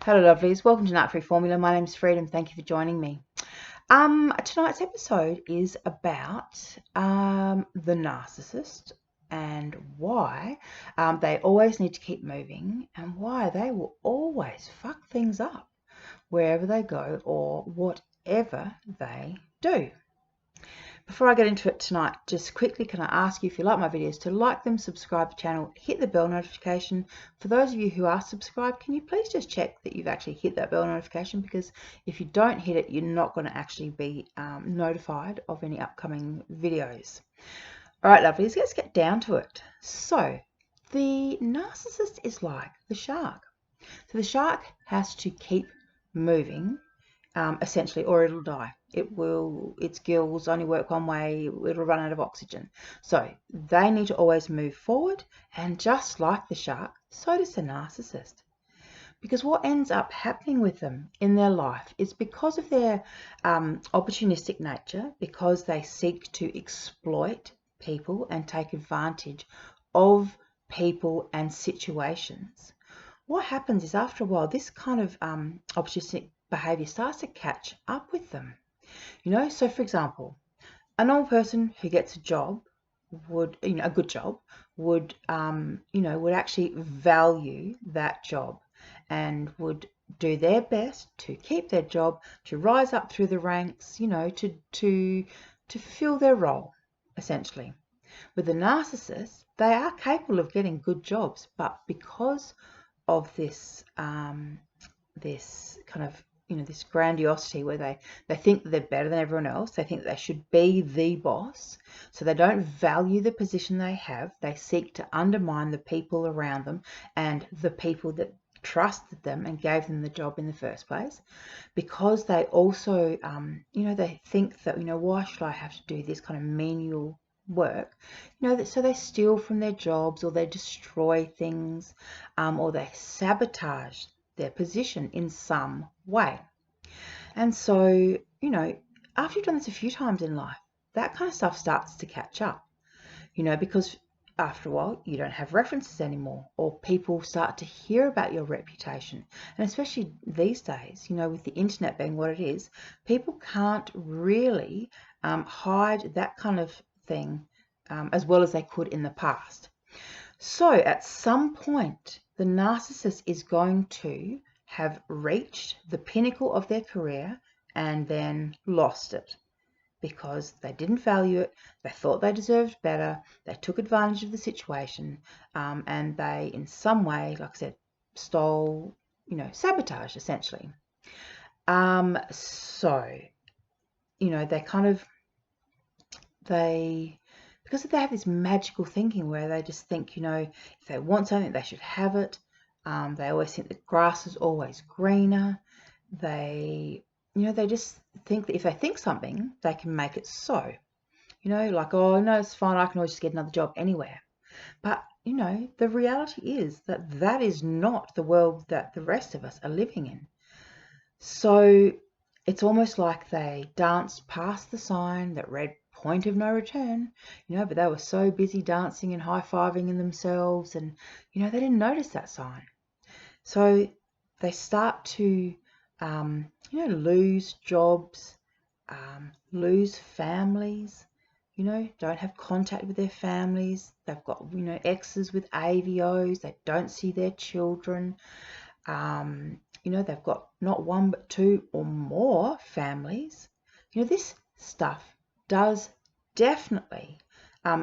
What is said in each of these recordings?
Hello lovelies, welcome to Nut Free Formula. My name's Freedom. Thank you for joining me. Tonight's episode is about the narcissist and why they always need to keep moving and why they will always fuck things up wherever they go or whatever they do. Before I get into it tonight, just quickly, can I ask you, if you like my videos, to like them, subscribe to the channel, hit the bell notification. For those of you who are subscribed, can you please just check that you've actually hit that bell notification, because if you don't hit it, you're not going to actually be notified of any upcoming videos. All right, lovelies, let's get down to it. So, the narcissist is like the shark. So the shark has to keep moving, essentially, or it'll die. Its gills only work one way, it'll run out of oxygen. So they need to always move forward, and just like the shark, so does the narcissist. Because what ends up happening with them in their life is, because of their opportunistic nature, because they seek to exploit people and take advantage of people and situations, what happens is, after a while, this kind of opportunistic behavior starts to catch up with them. So for example, a normal person who gets a job would, a good job, would actually value that job and would do their best to keep their job, to rise up through the ranks, to fulfill their role, essentially. With the narcissist, they are capable of getting good jobs, but because of this this kind of this grandiosity, where they think that they're better than everyone else, they think that they should be the boss, so they don't value the position they have. They seek to undermine the people around them and the people that trusted them and gave them the job in the first place, because they also they think that, why should I have to do this kind of menial work, so they steal from their jobs, or they destroy things, or they sabotage their position in some way. And so, after you've done this a few times in life, that kind of stuff starts to catch up, because after a while you don't have references anymore, or people start to hear about your reputation. And especially these days, with the internet being what it is, people can't really hide that kind of thing as well as they could in the past. So at some point, the narcissist is going to have reached the pinnacle of their career and then lost it, because they didn't value it, they thought they deserved better, they took advantage of the situation, and they, in some way, like I said, stole, sabotage, essentially. So, because they have this magical thinking where they just think, if they want something, they should have it. They always think that grass is always greener. They just think that if they think something, they can make it so. Like, oh, no, it's fine, I can always just get another job anywhere. But, the reality is that that is not the world that the rest of us are living in. So it's almost like they danced past the sign that read point of no return, but they were so busy dancing and high-fiving in themselves, and, they didn't notice that sign. So they start to, lose jobs, lose families, don't have contact with their families. They've got, exes with AVOs. They don't see their children. They've got not one but two or more families. This stuff does definitely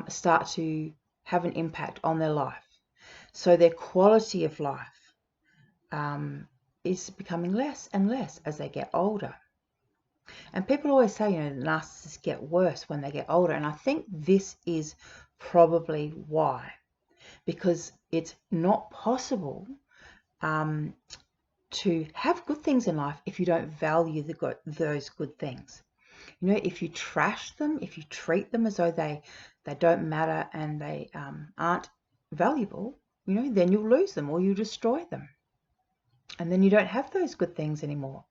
start to have an impact on their life. So their quality of life is becoming less and less as they get older. And people always say, narcissists get worse when they get older. And I think this is probably why. Because it's not possible to have good things in life if you don't value those good things. If you trash them, if you treat them as though they don't matter and they aren't valuable, then you'll lose them or you'll destroy them. And then you don't have those good things anymore.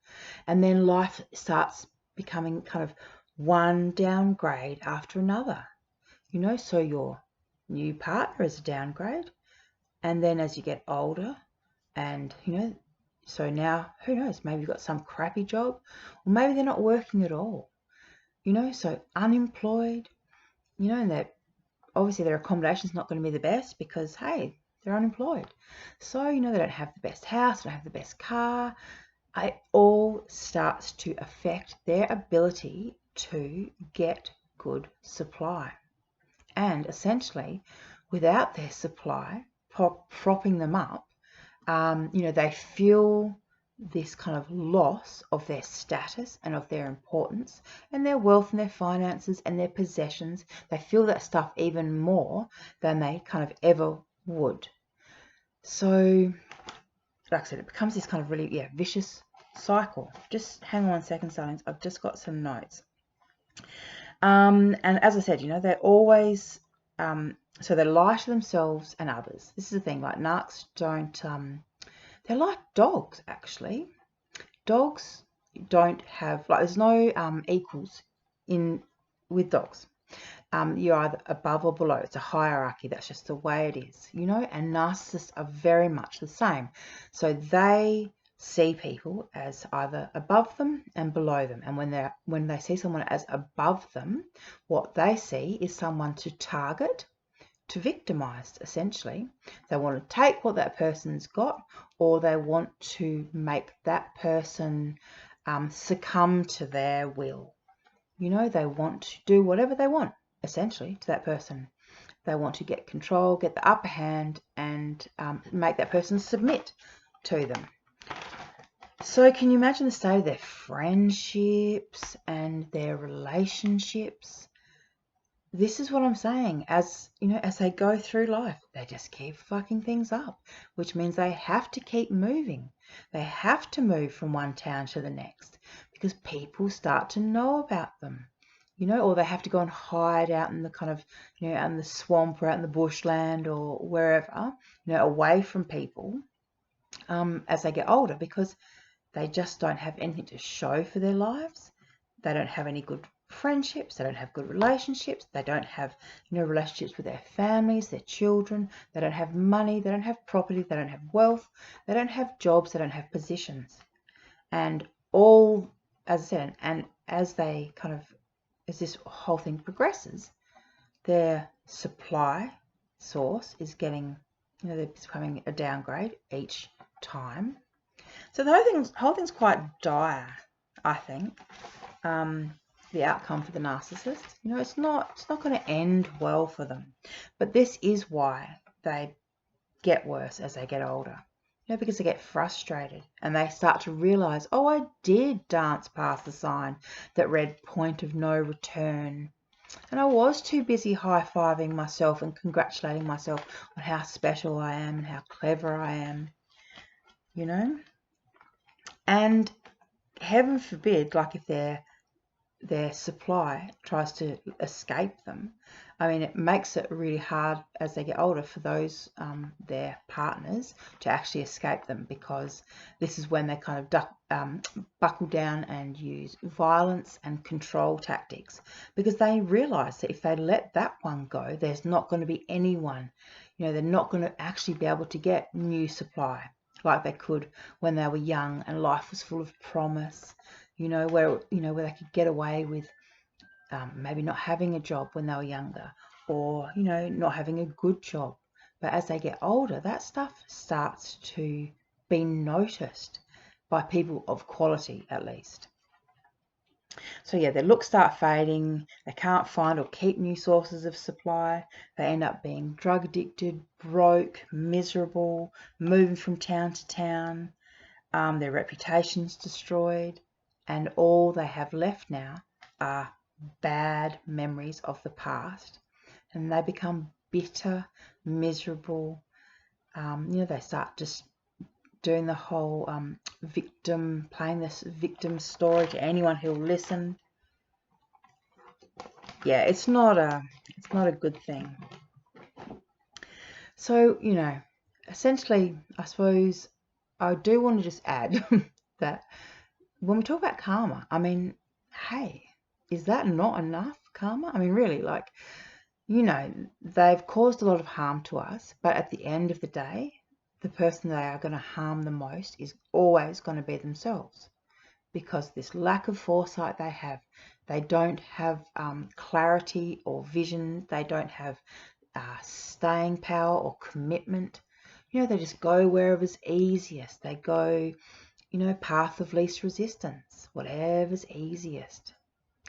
And then life starts becoming kind of one downgrade after another. So your new partner is a downgrade. And then as you get older and, So now, who knows, maybe you've got some crappy job, or maybe they're not working at all, so unemployed, and that obviously their accommodation's not going to be the best because, hey, they're unemployed. So, they don't have the best house, don't have the best car. It all starts to affect their ability to get good supply. And essentially, without their supply propping them up, they feel this kind of loss of their status and of their importance and their wealth and their finances and their possessions. They feel that stuff even more than they kind of ever would. So, like I said, it becomes this kind of really, vicious cycle. Just hang on 1 second, silence. I've just got some notes. And as I said, they're always, so they lie to themselves and others. This is the thing, like narcs don't, they're like dogs, actually. Dogs don't have, like, there's no equals with dogs. You're either above or below. It's a hierarchy. That's just the way it is, and narcissists are very much the same. So they see people as either above them and below them. And when they see someone as above them, what they see is someone to target, to victimize, essentially. They want to take what that person's got, or they want to make that person succumb to their will. They want to do whatever they want, essentially, to that person. They want to get control, get the upper hand, and make that person submit to them. So can you imagine the state of their friendships and their relationships? This is what I'm saying. As they go through life, they just keep fucking things up, which means they have to keep moving. They have to move from one town to the next because people start to know about them, or they have to go and hide out in the kind of, out in the swamp or out in the bushland or wherever, away from people as they get older, because they just don't have anything to show for their lives. They don't have any good friendships. They don't have good relationships. They don't have, relationships with their families, their children. They don't have money. They don't have property. They don't have wealth. They don't have jobs. They don't have positions. And all, as I said, and as they kind of, as this whole thing progresses, their supply source is getting, they're becoming a downgrade each time. So the whole thing's quite dire, I think. The outcome for the narcissist, it's not going to end well for them. But this is why they get worse as they get older. Because they get frustrated and they start to realize, oh, I did dance past the sign that read point of no return. And I was too busy high-fiving myself and congratulating myself on how special I am and how clever I am, And heaven forbid, like if their supply tries to escape them, I mean, it makes it really hard as they get older for those, their partners, to actually escape them, because this is when they kind of buckle down and use violence and control tactics, because they realize that if they let that one go, there's not going to be anyone, they're not going to actually be able to get new supply like they could when they were young and life was full of promise, where they could get away with maybe not having a job when they were younger, or not having a good job. But as they get older, that stuff starts to be noticed by people of quality, at least. So yeah, their looks start fading, they can't find or keep new sources of supply, they end up being drug addicted, broke, miserable, moving from town to town, their reputation's destroyed, and all they have left now are bad memories of the past, and they become bitter, miserable. They start just doing the whole playing this victim story to anyone who'll listen. Yeah, it's not a good thing. So, essentially, I suppose I do want to just add that when we talk about karma, I mean, hey, is that not enough karma? I mean, really, like, they've caused a lot of harm to us, but at the end of the day, the person they are going to harm the most is always going to be themselves, because this lack of foresight they don't have clarity or vision, they don't have staying power or commitment. You know, they just go wherever's easiest. They go, you know, path of least resistance, whatever's easiest.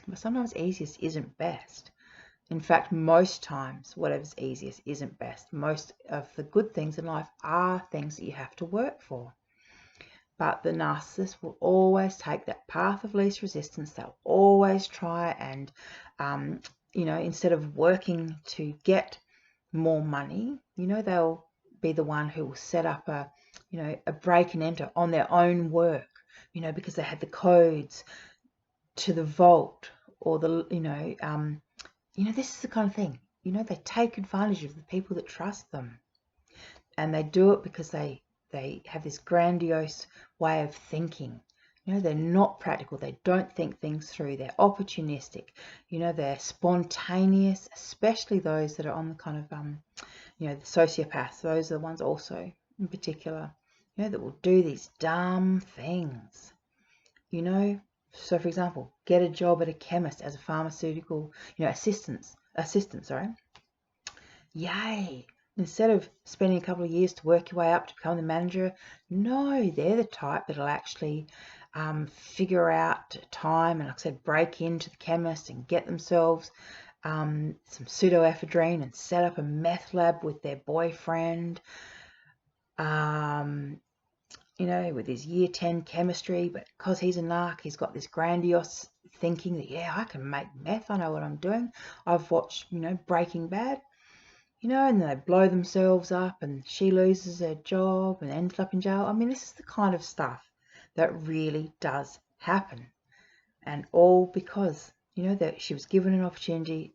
But sometimes easiest isn't best. In fact, most times, whatever's easiest isn't best. Most of the good things in life are things that you have to work for. But the narcissist will always take that path of least resistance. They'll always try and, you know, instead of working to get more money, you know, they'll be the one who will set up a, you know, a break and enter on their own work, you know, because they had the codes to the vault or the, you know, this is the kind of thing, you know, they take advantage of the people that trust them, and they do it because they have this grandiose way of thinking. You know, they're not practical. They don't think things through. They're opportunistic. You know, they're spontaneous, especially those that are on the kind of, you know, the sociopaths. Those are the ones also in particular, you know, that will do these dumb things. You know, so for example, get a job at a chemist as a pharmaceutical, you know, assistant, sorry. Yay. Instead of spending a couple of years to work your way up to become the manager, no, they're the type that'll actually figure out time and, like I said, break into the chemist and get themselves some pseudoephedrine and set up a meth lab with their boyfriend, you know, with his year 10 chemistry. But because he's a narc, he's got this grandiose thinking that, yeah, I can make meth. I know what I'm doing. I've watched, you know, Breaking Bad. You know, and they blow themselves up and she loses her job and ends up in jail. I mean, this is the kind of stuff that really does happen. And all because, you know, that she was given an opportunity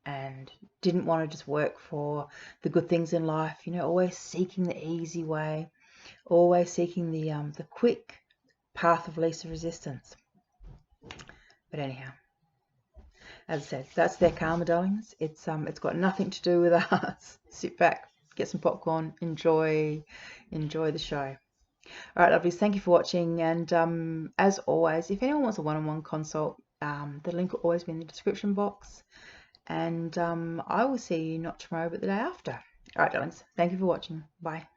and didn't want to just work for the good things in life. You know, always seeking the easy way, always seeking the quick path of least resistance. But anyhow, as I said, that's their karma, darlings. It's got nothing to do with us. Sit back, get some popcorn, enjoy the show. All right, lovelies, thank you for watching. And as always, if anyone wants a one-on-one consult, the link will always be in the description box. And I will see you not tomorrow, but the day after. All right, darlings, thank you for watching. Bye.